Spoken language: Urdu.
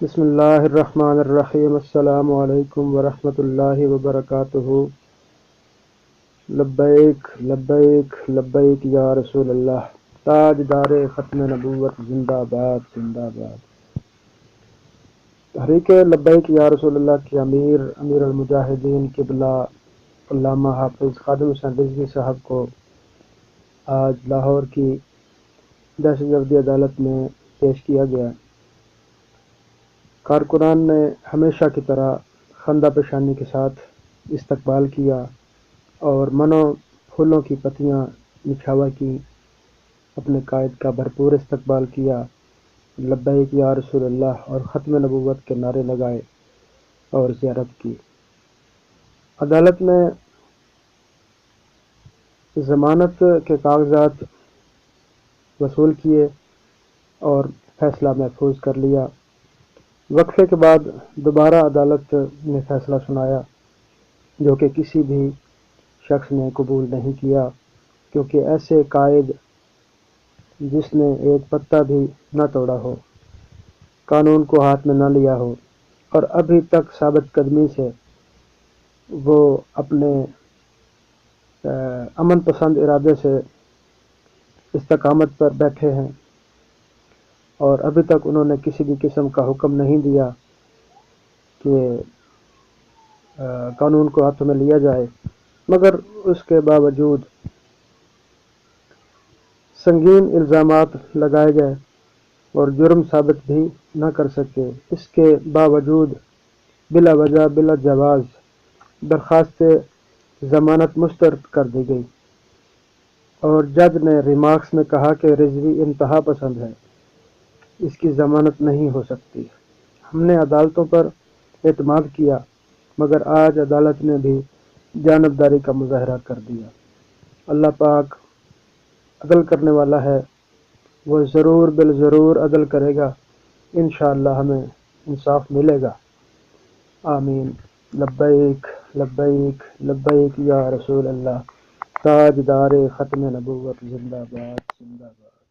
بسم اللہ الرحمن الرحیم۔ السلام علیکم ورحمۃ اللہ وبرکاتہ۔ لبیک لبیک لبیک یا رسول اللہ، تاج دار ختم نبوت، زندہ باد زندہ باد۔ تحریک لبیک یا رسول اللہ کے امیر المجاہدین قبلہ علامہ حافظ خادم حسین رضوی صاحب کو آج لاہور کی دہشت گردی عدالت میں پیش کیا گیا۔ کارکنان نے ہمیشہ کی طرح خندہ پیشانی کے ساتھ استقبال کیا اور منو پھولوں کی پتیاں نچھاور کی، اپنے قائد کا بھرپور استقبال کیا، لبیک یا رسول اللہ اور ختم نبوت کے نعرے لگائے اور زیارت کی۔ عدالت نے ضمانت کے کاغذات وصول کیے اور فیصلہ محفوظ کر لیا۔ وقفے کے بعد دوبارہ عدالت نے فیصلہ سنایا، جو کہ کسی بھی شخص نے قبول نہیں کیا، کیونکہ ایسے قائد جس نے ایک پتا بھی نہ توڑا ہو، قانون کو ہاتھ میں نہ لیا ہو اور ابھی تک ثابت قدمی سے وہ اپنے امن پسند ارادے سے استقامت پر بیٹھے ہیں اور ابھی تک انہوں نے کسی بھی قسم کا حکم نہیں دیا کہ قانون کو ہاتھوں میں لیا جائے، مگر اس کے باوجود سنگین الزامات لگائے گئے اور جرم ثابت بھی نہ کر سکے۔ اس کے باوجود بلا وجہ بلا جواز درخواست ضمانت مسترد کر دی گئی اور جج نے ریمارکس میں کہا کہ رضوی انتہا پسند ہے، اس کی ضمانت نہیں ہو سکتی۔ ہم نے عدالتوں پر اعتماد کیا، مگر آج عدالت نے بھی جانبداری کا مظاہرہ کر دیا۔ اللہ پاک عدل کرنے والا ہے، وہ ضرور بالضرور عدل کرے گا، انشاءاللہ ہمیں انصاف ملے گا۔ آمین۔ لبیک لبیک لبیک یا رسول اللہ، تاج دار ختم نبوت، زندہ باد زندہ باد۔